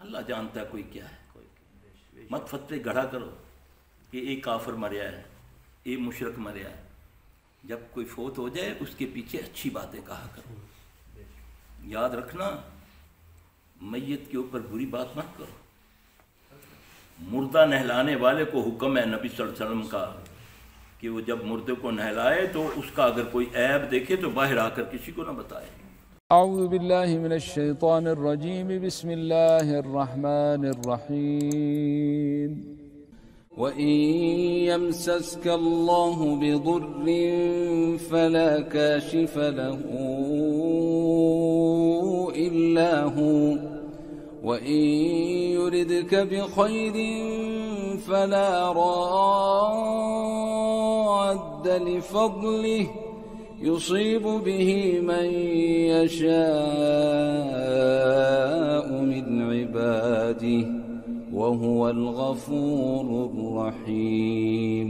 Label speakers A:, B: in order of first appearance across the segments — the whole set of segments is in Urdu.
A: اللہ جانتا ہے کوئی کیا ہے. مت فتوے گڑھا کرو کہ ایک کافر مریا ہے، ایک مشرک مریا ہے. جب کوئی فوت ہو جائے اس کے پیچھے اچھی باتیں کہا کرو. یاد رکھنا میت کے اوپر بری بات مت کرو. مردہ نہلانے والے کو حکم ہے نبی صلی اللہ علیہ وسلم کا کہ وہ جب مردے کو نہلائے تو اس کا اگر کوئی عیب دیکھے تو باہر آ کر کسی کو نہ بتائے.
B: اعوذ باللہ من الشیطان الرجیم بسم اللہ الرحمن الرحیم وَإِن يَمْسَسْكَ اللَّهُ بِضُرٍّ فَلَا كَاشِفَ لَهُ إِلَّا هُوَ وَإِن يُرِدْكَ بِخَيْرٍ فَلَا رَادَّ لِفَضْلِهِ يصيب به من يشاء من عباده وهو الغفور الرحيم.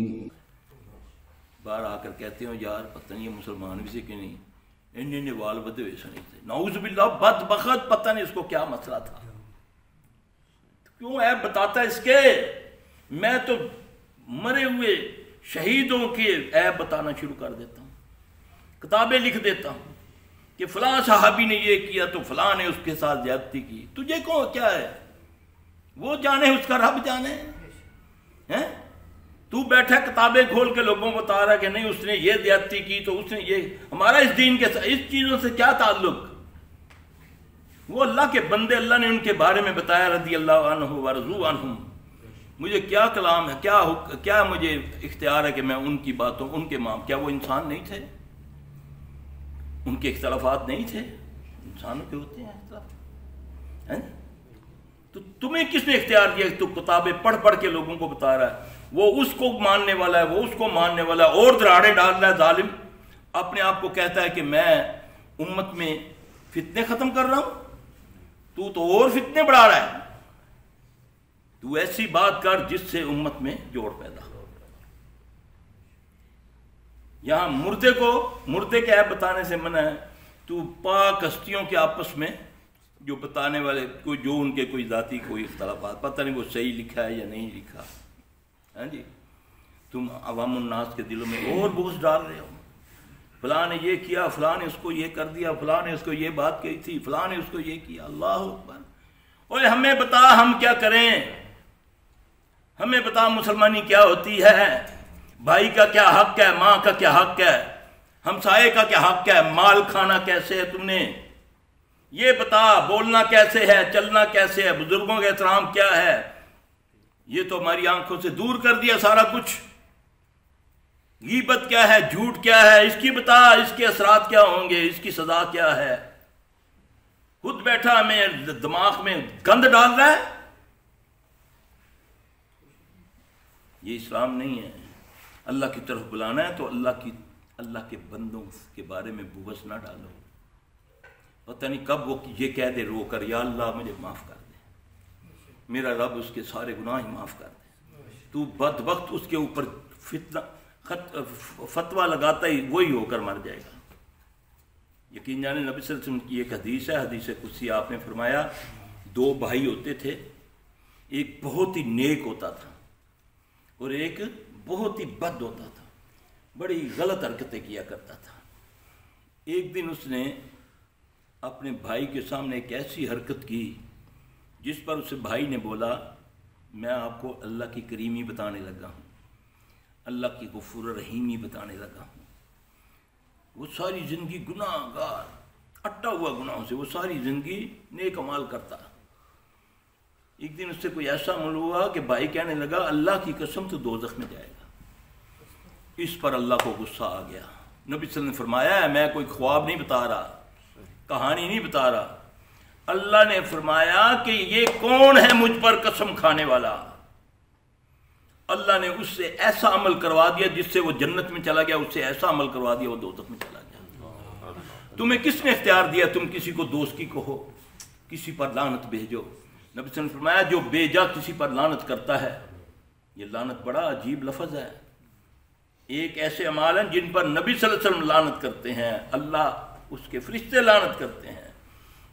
A: باہر آ کر کہتے ہیں یار پتہ نہیں یہ مسلمان بھی سے کہ نہیں، انہیں وال بدے ہوئے سے نہیں تھے. نعوذ باللہ بدبخت، پتہ نہیں اس کو کیا مسئلہ تھا. کیوں عیب بتاتا ہے اس کے؟ میں تو مرے ہوئے شہیدوں کے عیب بتانا شروع کر دیتا ہوں، کتابیں لکھ دیتا ہوں کہ فلاں صحابی نے یہ کیا تو فلاں نے اس کے ساتھ زیادتی کی. تجھے کو کیا ہے؟ وہ جانے، اس کا رب جانے. تو بیٹھا کتابیں کھول کے لوگوں کو بتا رہا کہ نہیں اس نے یہ زیادتی کی تو اس نے یہ. ہمارا اس دین کے اس چیزوں سے کیا تعلق؟ وہ اللہ کے بندے، اللہ نے ان کے بارے میں بتایا رضی اللہ عنہ ورضوا عنہم. مجھے کیا کلام ہے، کیا مجھے اختیار ہے کہ میں ان کی باتوں، ان کے کیا وہ انسان نہیں تھے؟ ان کے اختلافات نہیں تھے؟ انسانوں کے ہوتے ہیں اختلاف. تو تمہیں کس نے اختیار دیا کہ تو کتابیں پڑھ پڑھ کے لوگوں کو بتا رہا ہے؟ وہ اس کو ماننے والا ہے، وہ اس کو ماننے والا ہے، اور دراڑے ڈال رہا ہے ظالم. اپنے آپ کو کہتا ہے کہ میں امت میں فتنے ختم کر رہا ہوں. تو اور فتنے بڑھا رہا ہے. تو ایسی بات کر جس سے امت میں جوڑ پیدا ہو. یہاں مردے کے عیب بتانے سے منع ہے. تو پاک ہستیوں کے آپس میں جو بتانے والے کوئی، جو ان کے کوئی ذاتی کوئی اختلافات، پتہ نہیں وہ صحیح لکھا ہے یا نہیں لکھا. ہاں جی، تم عوام الناس کے دلوں میں اور بوجھ ڈال رہے ہو. فلاں نے یہ کیا، فلاں نے اس کو یہ کر دیا، فلاں نے اس کو یہ بات کہی تھی، فلاں نے اس کو یہ کیا. اللہ اکبر. اور ہمیں بتا ہم کیا کریں؟ ہمیں بتا مسلمانی کیا ہوتی ہے؟ بھائی کا کیا حق ہے؟ ماں کا کیا حق ہے؟ ہمسائے کا کیا حق ہے؟ مال کھانا کیسے ہے تم نے؟ یہ بتا. بولنا کیسے ہے؟ چلنا کیسے ہے؟ بزرگوں کا احترام کیا ہے؟ یہ تو ہماری آنکھوں سے دور کر دیا سارا کچھ. غیبت کیا ہے؟ جھوٹ کیا ہے؟ اس کی بتا. اس کے اثرات کیا ہوں گے؟ اس کی سزا کیا ہے؟ خود بیٹھا ہمیں دماغ میں گند ڈال رہا ہے. یہ اسلام نہیں ہے. اللہ کی طرف بلانا ہے تو اللہ کے بندوں کے بارے میں بغض نہ ڈالو. پتہ نہیں کب وہ یہ کہہ دے رو کر، یا اللہ مجھے معاف کر دے، میرا رب اس کے سارے گناہ ہی معاف کر دے. تو بدبخت اس کے اوپر فتویٰ لگاتا ہی وہی ہو کر مر جائے گا. یقین جانے نبی صلی اللہ علیہ وسلم کی ایک حدیث ہے، حدیث قدسی. آپ نے فرمایا 2 بھائی ہوتے تھے، ایک بہت ہی نیک ہوتا تھا اور ایک بہت ہی بد ہوتا تھا، بڑی غلط حرکتیں کیا کرتا تھا. ایک دن اس نے اپنے بھائی کے سامنے ایک ایسی حرکت کی جس پر اسے بھائی نے بولا میں آپ کو اللہ کی کریمی بتانے لگا ہوں، اللہ کی غفور رحیمی بتانے لگا ہوں. وہ ساری زندگی گناہ گار، اٹا ہوا گناہوں سے، وہ ساری زندگی نیک عمال کرتا. ایک دن اس سے کوئی ایسا عمل ہوا کہ بھائی کہنے لگا اللہ کی قسم تو دوزخ میں جائے گا. اس پر اللہ کو غصہ آ گیا. نبی صلی اللہ علیہ وسلم نے فرمایا میں کوئی خواب نہیں بتا رہا، کہانی نہیں بتا رہا. اللہ نے فرمایا کہ یہ کون ہے مجھ پر قسم کھانے والا؟ اللہ نے اس سے ایسا عمل کروا دیا جس سے وہ جنت میں چلا گیا، اس سے ایسا عمل کروا دیا وہ دوزخ میں چلا گیا. تمہیں کس نے اختیار دیا تم کسی کو دوستی کہو، کسی پر لعنت بھیجو؟ نبی صلی اللہ علیہ وسلم نے فرمایا جو بے جا کسی پر لعنت کرتا ہے، یہ لعنت بڑا عجیب لفظ ہے. ایک ایسے اعمال ہیں جن پر نبی صلی اللہ علیہ وسلم لعنت کرتے ہیں، اللہ اس کے فرشتے لعنت کرتے ہیں.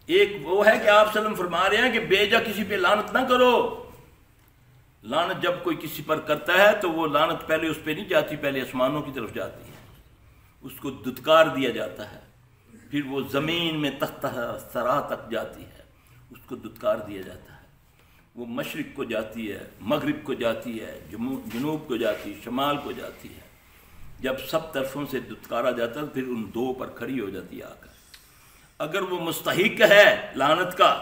A: ایک وہ ہے کہ آپ صلی اللہ علیہ وسلم فرما رہے ہیں کہ بے جا کسی پہ لعنت نہ کرو. لعنت جب کوئی کسی پر کرتا ہے تو وہ لعنت پہلے اس پہ نہیں جاتی، پہلے آسمانوں کی طرف جاتی ہے، اس کو دھتکار دیا جاتا ہے، پھر وہ زمین میں تحت ثرا تک جاتی ہے، اس کو دھتکار دیا جاتا ہے. وہ مشرق کو جاتی ہے، مغرب کو جاتی ہے، جنوب کو جاتی ہے، شمال کو جاتی ہے. جب سب طرفوں سے دھتکارا جاتا ہے پھر ان دو پر کھڑی ہو جاتی ہے آ کر. اگر وہ مستحق ہے لعنت کا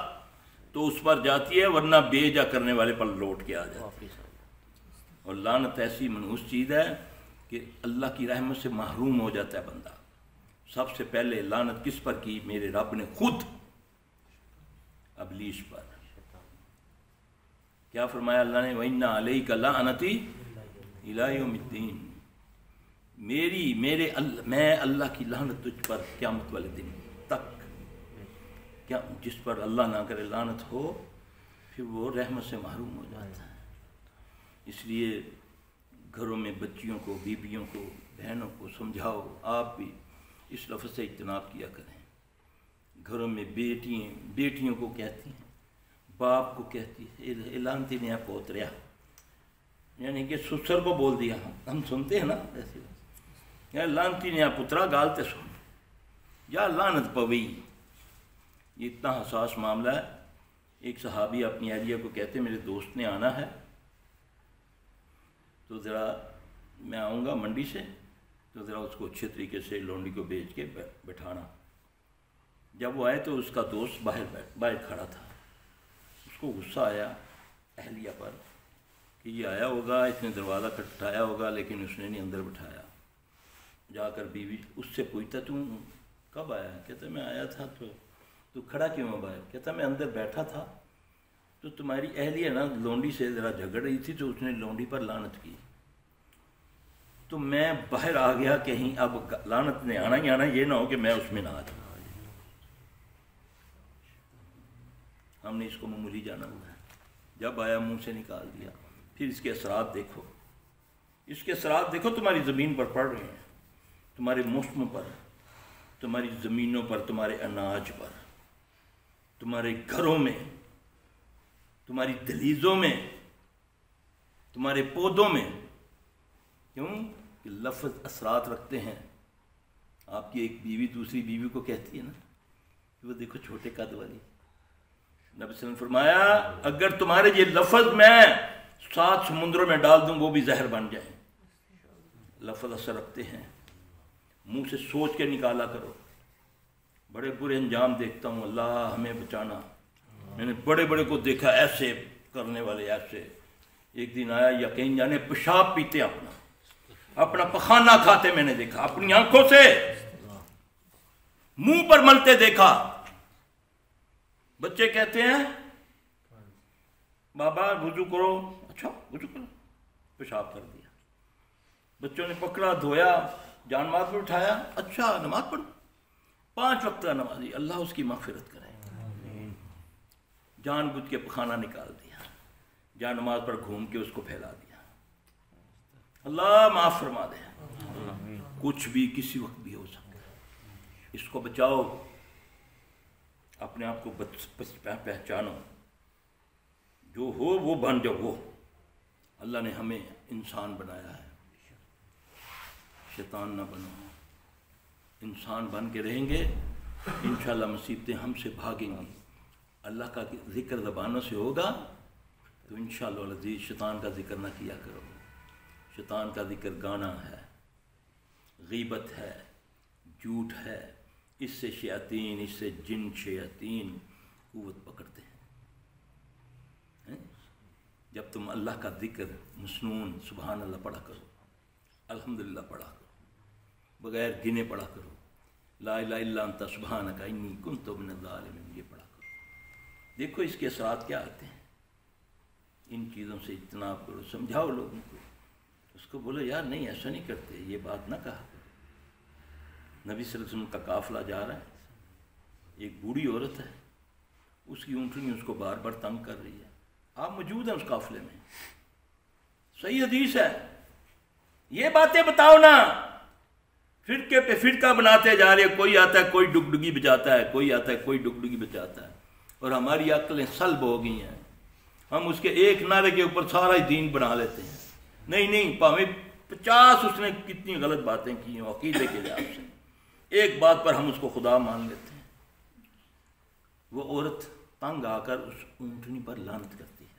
A: تو اس پر جاتی ہے، ورنہ بے جا کرنے والے پر لوٹ کے آ جاتی ہے. اور لعنت ایسی منحوس چیز ہے کہ اللہ کی رحمت سے محروم ہو جاتا ہے بندہ. سب سے پہلے لعنت کس پر کی؟ میرے رب نے خود ابلیس پر. کیا فرمایا اللہ نے؟ وَإِنَّ عَلَيْكَ لَعْنَتِي إِلَىٰ يَوْمِ الدِّينِ. میں اللہ کی لعنت تجھ پر قیامت والے دن تک. کیا جس پر اللہ نہ کرے لعنت ہو پھر وہ رحمت سے محروم ہو جاتا ہے. اس لیے گھروں میں بچیوں کو، بیویوں کو، بہنوں کو سمجھاؤ، آپ بھی اس لفظ سے اجتناب کیا کریں. گھروں میں بیٹیوں کو کہتی ہیں، باپ کو کہتی ہے لعنتی نیا پوتریا، یعنی کہ سسر کو بول دیا. ہم سنتے ہیں نا ایسے، یا لعنتی نیا پترا گالتے سن، یا لعنت پوی. یہ اتنا حساس معاملہ ہے. ایک صحابی اپنی اہلیہ کو کہتے میرے دوست نے آنا ہے تو ذرا میں آؤں گا منڈی سے، تو ذرا اس کو اچھے طریقے سے لونڈی کو بیچ کے بٹھانا. جب وہ آئے تو اس کا دوست باہر کھڑا تھا. اس کو غصہ آیا اہلیہ پر کہ یہ آیا ہوگا، اس نے دروازہ کھٹکھٹایا ہوگا لیکن اس نے نہیں اندر بٹھایا. جا کر بیوی اس سے پوچھتا تم کب آیا؟ کہتا میں آیا تھا. تو کھڑا کیوں ہے باہر؟ کہتا میں اندر بیٹھا تھا تو تمہاری اہلیہ نا لونڈی سے ذرا جھگڑ رہی تھی تو اس نے لونڈی پر لعنت کی، تو میں باہر آ گیا کہیں اب لعنت نے آنا ہی آنا، یہ نہ ہو کہ میں اس میں نہ آ جاؤں. ہم نے اس کو معمولی جانا ہوا ہے. جب آیا منہ سے نکال دیا. پھر اس کے اثرات دیکھو، اس کے اثرات دیکھو تمہاری زمین پر پڑ رہے ہیں، تمہارے موسموں پر، تمہاری زمینوں پر، تمہارے اناج پر، تمہارے گھروں میں، تمہاری دہلیزوں میں، تمہارے پودوں میں. کیوں کہ لفظ اثرات رکھتے ہیں. آپ کی ایک بیوی دوسری بیوی کو کہتی ہے نا کہ وہ دیکھو چھوٹے قد والی. نبی صلی اللہ علیہ وسلم فرمایا اگر تمہارے یہ لفظ میں 7 سمندروں میں ڈال دوں وہ بھی زہر بن جائیں. لفظ اثر رکھتے ہیں. منہ سے سوچ کے نکالا کرو. بڑے برے انجام دیکھتا ہوں، اللہ ہمیں بچانا. میں نے بڑے بڑے کو دیکھا ایسے کرنے والے ایسے. ایک دن آیا یقین جانے پیشاب پیتے اپنا پخانہ کھاتے میں نے دیکھا اپنی آنکھوں سے، منہ پر ملتے دیکھا. بچے کہتے ہیں بابا وضو کرو. اچھا وضو کرو، پیشاب کر دیا. بچوں نے پکڑا، دھویا، جان نماز پر اٹھایا. اچھا نماز پڑھو. 5 وقت کا نمازی، اللہ اس کی مغفرت کرے. جان بوجھ کے پخانہ نکال دیا، جان نماز پر گھوم کے اس کو پھیلا دیا. اللہ معاف فرما دے. کچھ بھی کسی وقت بھی ہو سکتا ہے. اس کو بچاؤ، اپنے آپ کو پہچانو. جو ہو وہ بن جاؤ. وہ اللہ نے ہمیں انسان بنایا ہے، شیطان نہ بنو. انسان بن کے رہیں گے انشاءاللہ مصیبتیں ہم سے بھاگیں گی. اللہ کا ذکر زبانوں سے ہوگا تو انشاءاللہ العزیز شیطان کا ذکر نہ کیا کرو. شیطان کا ذکر گانا ہے، غیبت ہے، جھوٹ ہے. اس سے شیاطین، اس سے جن شیاطین قوت پکڑتے ہیں. جب تم اللہ کا ذکر مسنون سبحان اللہ پڑھا کرو، الحمدللہ پڑھا کرو، بغیر گنے پڑھا کرو، لا الہ الا انت سبحانک انی کنت من الظالمین، یہ پڑھا کرو. دیکھو اس کے اثرات کیا آتے ہیں. ان چیزوں سے اجتناب کرو. سمجھاؤ لوگوں کو. اس کو بولو یار نہیں ایسا نہیں کرتے، یہ بات نہ کہا. نبی صلی اللہ علیہ وسلم کا قافلہ جا رہا ہے، ایک بوڑھی عورت ہے، اس کی اونٹنی اس کو بار بار تنگ کر رہی ہے. آپ موجود ہیں اس قافلے میں، صحیح حدیث ہے. یہ باتیں بتاؤ نا. فرقے پہ فرقہ بناتے جا رہے ہیں، کوئی آتا ہے کوئی ڈگڈگی بجاتا ہے، کوئی آتا ہے کوئی ڈگڈگی بجاتا ہے، اور ہماری عقلیں سلب ہو گئی ہیں، ہم اس کے ایک نعرے کے اوپر سارا ہی دین بنا لیتے ہیں۔ نہیں، پاویں 50 اس نے کتنی غلط باتیں کی ہیں عقیدے کے لحاظ سے، ایک بات پر ہم اس کو خدا مان لیتے ہیں۔ وہ عورت تنگ آ کر اس اونٹنی پر لعنت کرتی ہے،